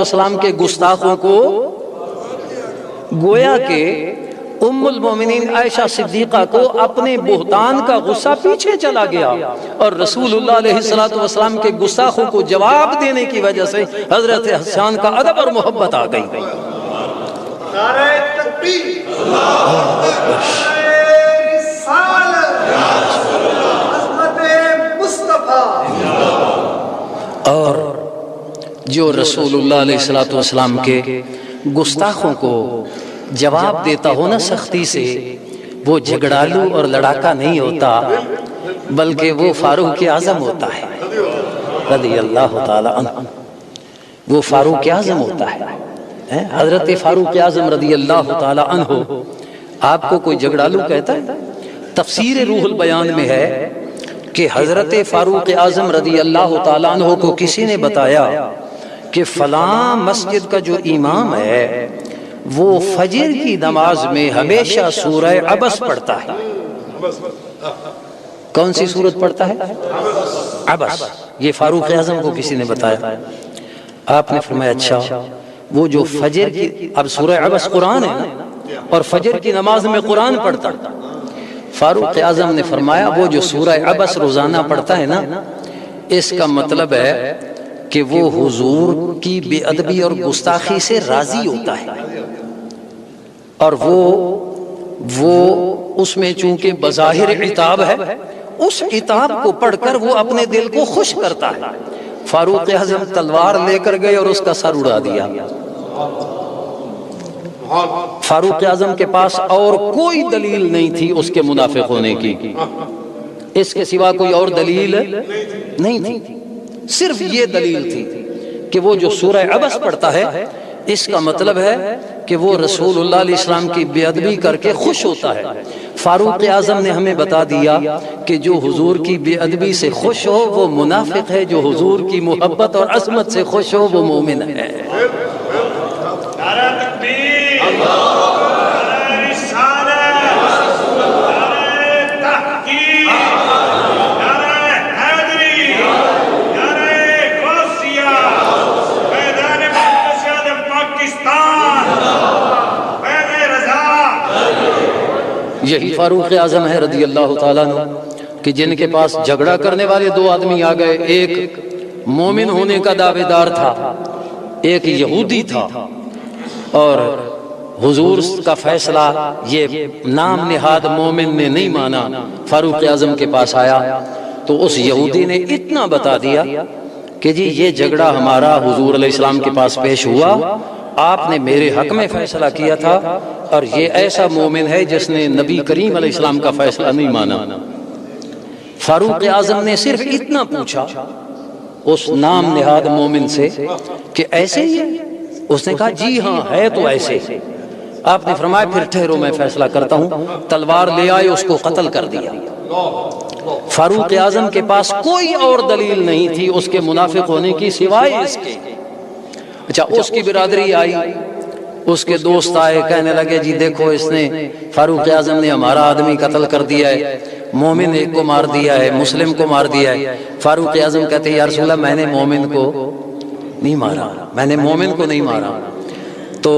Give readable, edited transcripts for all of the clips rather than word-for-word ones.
والسلام کے گستاخوں کو، گویا کہ ام المومنین عائشہ صدیقہ کو اپنے بہتان کا غصہ پیچھے چلا گیا، اور رسول اللہ علیہ السلام کے گستاخوں کو جواب دینے کی وجہ سے حضرت حسان کا ادب اور محبت آ گئی۔ نعرہ تکبیر، اور جو رسول اللہ علیہ السلام کے گستاخوں کو جواب دیتا ہو نا سختی سے، وہ جھگڑالو اور لڑاکا نہیں ہوتا، بلکہ وہ فاروق اعظم ہوتا ہے رضی اللہ تعالی عنہ۔ وہ فاروق اعظم ہوتا ہے، حضرت فاروق اعظم رضی اللہ تعالی عنہ۔ آپ کو کوئی جھگڑالو کہتا ہے؟ تفسیر روح البیان میں ہے کہ حضرت فاروق اعظم رضی اللہ تعالی عنہ کو کسی نے بتایا کہ فلاں مسجد کا جو امام ہے وہ فجر کی نماز میں ہمیشہ سورہ عبس پڑھتا ہے۔ کون سی سورت پڑھتا ہے؟ عبس۔ یہ فاروق اعظم کو کسی نے بتایا۔ آپ نے فرمایا اچھا، وہ جو فجر کی، اب سورہ عبس قرآن ہے اور فجر کی نماز میں قرآن پڑھتا۔ فاروق اعظم نے فرمایا وہ جو سورہ عبس روزانہ پڑھتا ہے نا، اس کا مطلب ہے کہ وہ حضور کی بے ادبی اور گستاخی سے راضی ہوتا ہے، اور وہ اس میں چونکہ بظاہر عتاب ہے، اس عتاب کو پڑھ کر وہ اپنے دل کو خوش کرتا ہے۔ فاروق اعظم تلوار لے کر گئے اور اس کا سر اڑا دیا۔ فاروق اعظم کے پاس اور کوئی دلیل نہیں تھی اس کے منافق ہونے کی، اس کے سوا کوئی اور دلیل نہیں تھی، صرف یہ دلیل تھی کہ وہ جو سورہ عبس پڑھتا ہے، اس کا مطلب ہے کہ وہ رسول اللہ علیہ السلام کی بے ادبی کر کے خوش ہوتا ہے۔ فاروق اعظم نے ہمیں بتا دیا کہ جو حضور کی بے ادبی سے خوش ہو وہ منافق ہے، جو حضور کی محبت اور عظمت سے خوش ہو وہ مومن ہے۔ یہی فاروق اعظم ہے رضی اللہ تعالیٰ عنہ کہ جن کے پاس جھگڑا کرنے والے دو آدمی آ گئے، ایک مومن ہونے کا دعوے دار تھا، ایک یہودی تھا، اور حضور کا فیصلہ یہ نام نہاد مومن نے نہیں مانا۔ فاروق اعظم کے پاس آیا تو اس یہودی نے اتنا بتا دیا کہ جی یہ جھگڑا ہمارا حضور علیہ السلام کے پاس پیش ہوا، آپ نے میرے حق میں فیصلہ کیا تھا، اور یہ ایسا مومن ہے جس نے نبی کریم علیہ السلام کا فیصلہ نہیں مانا۔ فاروق اعظم نے صرف اتنا پوچھا اس نام نہاد مومن سے کہ ایسے ہی ہے؟ اس نے کہا جی ہاں ہے تو ایسے۔ آپ نے فرمایا پھر ٹھہرو میں فیصلہ کرتا ہوں، تلوار لے آئے، اس کو قتل کر دیا۔ فاروق اعظم کے پاس کوئی اور دلیل نہیں تھی اس کے منافق ہونے کی سوائے اس کے۔ اچھا، اس کی برادری آئی، اس کے دوست آئے، کہنے لگے جی دیکھو اس نے فاروق اعظم نے ہمارا آدمی قتل کر دیا ہے، مومن ایک کو مار دیا ہے، مسلم کو مار دیا ہے۔ فاروق اعظم کہتے ہیں یا رسول اللہ میں نے مومن کو نہیں مارا، میں نے مومن کو نہیں مارا۔ تو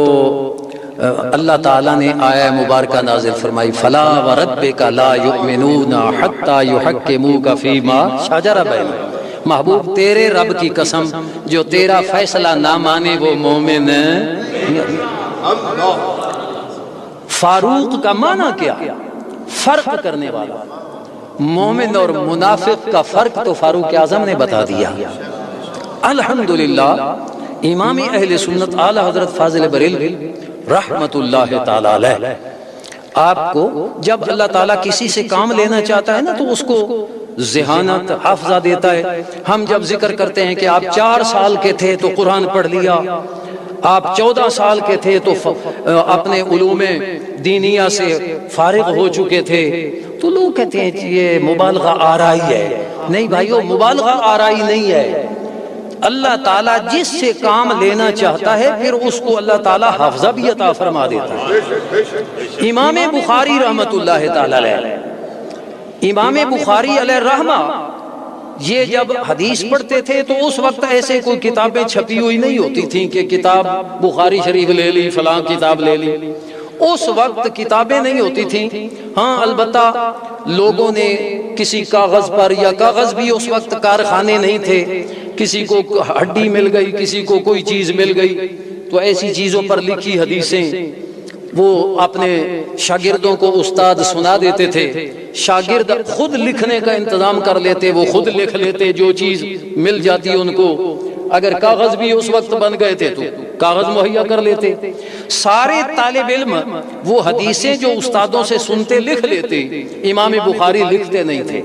اللہ تعالیٰ نے آیہ مبارکہ نازل فرمائی فلا وربک لا یؤمنون حتی یحکموک فیما شجر بینہم۔ محبوب تیرے رب کی قسم جو تیرا فیصلہ نہ مانے وہ مومن نہیں۔ فاروق کا معنی کیا؟ فرق کرنے والا۔ مومن اور منافق کا فرق تو فاروق اعظم نے بتا دیا۔ الحمدللہ امام اہل سنت اعلی حضرت فاضل بریلوی رحمت اللہ تعالی علیہ، آپ کو جب اللہ تعالیٰ کسی سے کام لینا چاہتا ہے نا تو اس کو ذہانت حافظہ دیتا ہے۔ ہم جب ذکر کرتے ہیں کہ آپ 4 سال کے تھے تو قرآن پڑھ لیا، آپ 14 سال کے تھے تو اپنے علوم دینیہ سے فارغ ہو چکے تھے، تو لوگ کہتے ہیں یہ مبالغہ آرائی ہے۔ نہیں بھائیو، مبالغہ آرائی نہیں ہے۔ اللہ تعالیٰ جس سے کام لینا چاہتا ہے پھر اس کو اللہ تعالیٰ حافظہ بھی عطا فرما دیتا ہے۔ امام بخاری رحمت اللہ تعالی علیہ، امام بخاری علیہ رحمہ یہ جب حدیث پڑھتے تھے تو اس وقت ایسے کوئی کتابیں چھپی ہوئی نہیں ہوتی تھیں کہ کتاب بخاری شریف لے لی، فلاں کتاب لے لی، اس وقت کتابیں نہیں ہوتی تھیں۔ ہاں البتہ لوگوں نے کسی کاغذ پر، یا کاغذ بھی اس وقت کارخانے نہیں تھے، کسی کو ہڈی مل گئی، کسی کو کوئی چیز مل گئی، تو ایسی چیزوں پر لکھی حدیثیں وہ اپنے شاگردوں کو استاد سنا دیتے تھے۔ شاگرد خود لکھنے کا انتظام کر لیتے، وہ خود لکھ لیتے، جو چیز مل جاتی ان کو، اگر کاغذ بھی اس وقت بن گئے تھے تو کاغذ مہیا کر لیتے۔ سارے طالب علم وہ حدیثیں جو استادوں سے سنتے لکھ لیتے، امام بخاری لکھتے نہیں تھے۔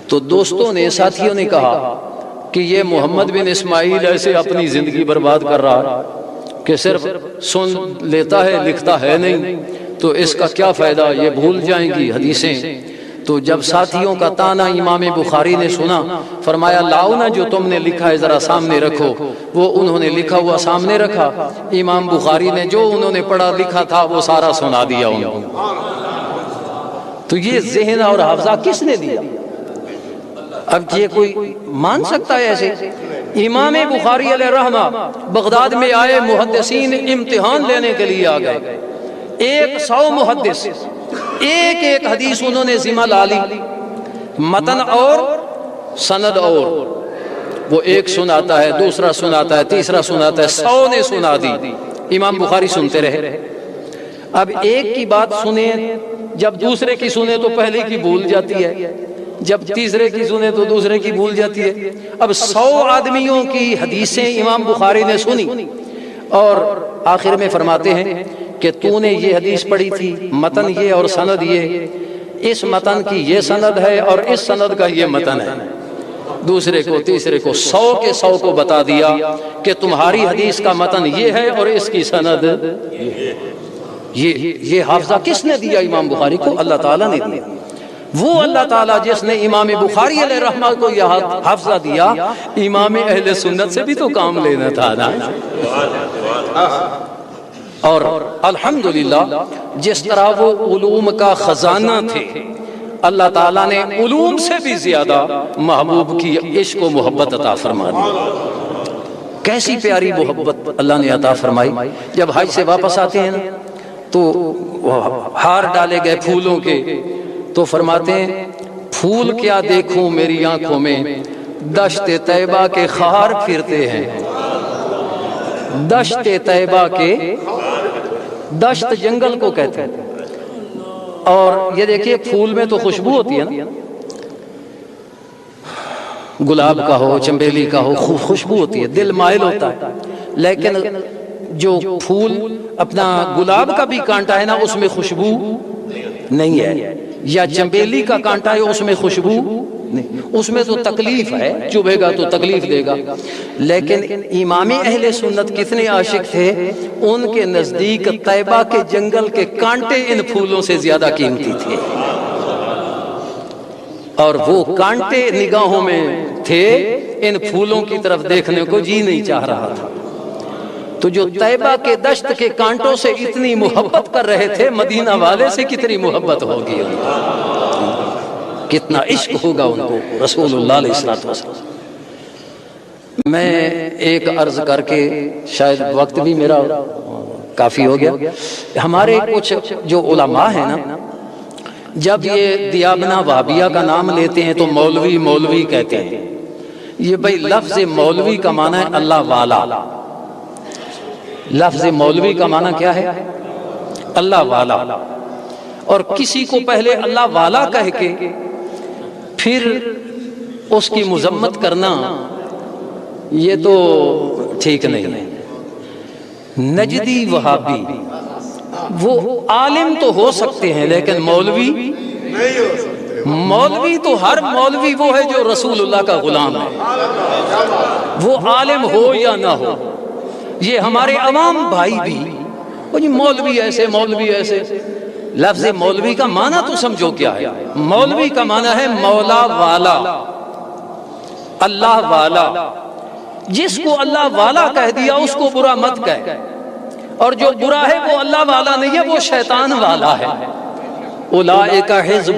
تو دوستوں نے، ساتھیوں نے کہا کہ یہ محمد بن اسماعیل ایسے اپنی زندگی برباد کر رہا کہ صرف سن لیتا ہے، لکھتا ہے نہیں، تو اس کا کیا فائدہ، یہ بھول جائیں گی حدیثیں۔ تو جب ساتھیوں کا تانا امام بخاری نے سنا، فرمایا لاؤ نا جو تم نے لکھا ہے ذرا سامنے رکھو۔ وہ انہوں نے لکھا ہوا سامنے رکھا، امام بخاری نے جو انہوں نے پڑھا لکھا تھا وہ سارا سنا دیا انہوں۔ تو یہ ذہن اور حافظہ کس نے دیا؟ اب یہ کوئی مان سکتا ہے ایسے؟ امام بخاری علیہ رحمہ بغداد میں آئے، محدثین امتحان لینے کے لیے آ گئے، 100 محدث، ایک ایک حدیث انہوں نے ذمہ لا لی، متن اور سند، اور وہ ایک سناتا ہے، دوسرا سناتا ہے، تیسرا سناتا ہے، 100 نے سنا دی، امام بخاری سنتے رہے۔ اب ایک کی بات سنیں، جب دوسرے کی سنیں تو پہلے کی بھول جاتی ہے، جب تیسرے کی سنیں تو دوسرے کی بھول جاتی ہے۔ اب 100 آدمیوں کی حدیثیں امام بخاری نے سنی، اور آخر میں فرماتے ہیں کہ تو نے یہ حدیث پڑھی تھی، متن یہ اور سند یہ، اس متن کی یہ سند ہے اور اس سند کا یہ متن ہے۔ دوسرے کو، تیسرے کو، 100 کے 100 کو بتا دیا کہ تمہاری حدیث کا متن یہ ہے اور اس کی سند یہ حافظہ کس نے دیا امام بخاری کو؟ اللہ تعالیٰ نے دیا۔ وہ اللہ تعالیٰ جس نے امام بخاری علیہ رحمہ کو یہ حافظہ دیا، امام اہل سنت سے بھی تو کام لینا تھا نا۔ اور الحمدللہ جس طرح وہ علوم کا خزانہ تھے، اللہ تعالیٰ نے علوم سے بھی زیادہ محبوب کی عشق و محبت عطا فرما دی۔ کیسی پیاری محبت اللہ نے عطا فرمائی۔ جب حج سے واپس آتے ہیں نا تو ہار ڈالے گئے پھولوں کے، تو فرماتے ہیں پھول کیا دیکھوں میری آنکھوں میں، دشت طیبہ کے خار پھرتے ہیں۔ دشت طیبہ کے، دشت جنگل کو کہتے ہیں، اور یہ دیکھیے پھول میں تو خوشبو ہوتی ہے نا، گلاب کا ہو، چنبیلی کا ہو، خوشبو ہوتی ہے، دل مائل ہوتا ہے، لیکن جو پھول اپنا گلاب کا بھی کانٹا ہے نا اس میں خوشبو نہیں ہے، یا چنبیلی کا کانٹا ہے اس میں خوشبو نہیں، اس میں تو تکلیف ہے، چبھے گا تو تکلیف دے گا۔ لیکن امام اہل سنت کتنے عاشق تھے، ان کے نزدیک طیبہ کے جنگل کے کانٹے ان پھولوں سے زیادہ قیمتی تھے، اور وہ کانٹے نگاہوں میں تھے، ان پھولوں کی طرف دیکھنے کو جی نہیں چاہ رہا تھا۔ تو جو طیبہ کے دشت کے کانٹوں سے اتنی محبت کر رہے تھے، مدینہ والے سے کتنی محبت ہوگی، کتنا عشق ہوگا ان کو رسول اللہ علیہ السلام۔ میں ایک عرض کر کے، شاید وقت بھی میرا کافی ہو گیا، ہمارے کچھ جو علماء ہیں نا، جب یہ دیابنا وہابیہ کا نام لیتے ہیں تو مولوی مولوی کہتے ہیں۔ یہ بھائی لفظ مولوی کا معنی ہے اللہ والا، لفظ مولوی کا معنی کیا ہے؟ اللہ والا، اور کسی کو پہلے اللہ والا کہہ کے پھر اس کی مذمت کرنا یہ تو ٹھیک نہیں ہے۔ نجدی وہابی وہ عالم تو ہو سکتے ہیں لیکن مولوی نہیں ہو سکتے۔ مولوی تو ہر مولوی وہ ہے جو رسول اللہ کا غلام ہے، وہ عالم ہو یا نہ ہو۔ یہ ہمارے عوام بھائی بھی وہ جی مولوی ایسے مولوی ایسے، لفظ مولوی کا معنی تو سمجھو کیا ہے؟ مولوی کا معنی ہے مولا والا، اللہ والا۔ جس کو اللہ والا کہہ دیا اس کو برا مت کہہ، اور جو برا ہے وہ اللہ والا نہیں ہے، وہ شیطان والا ہے۔ اولئک حزب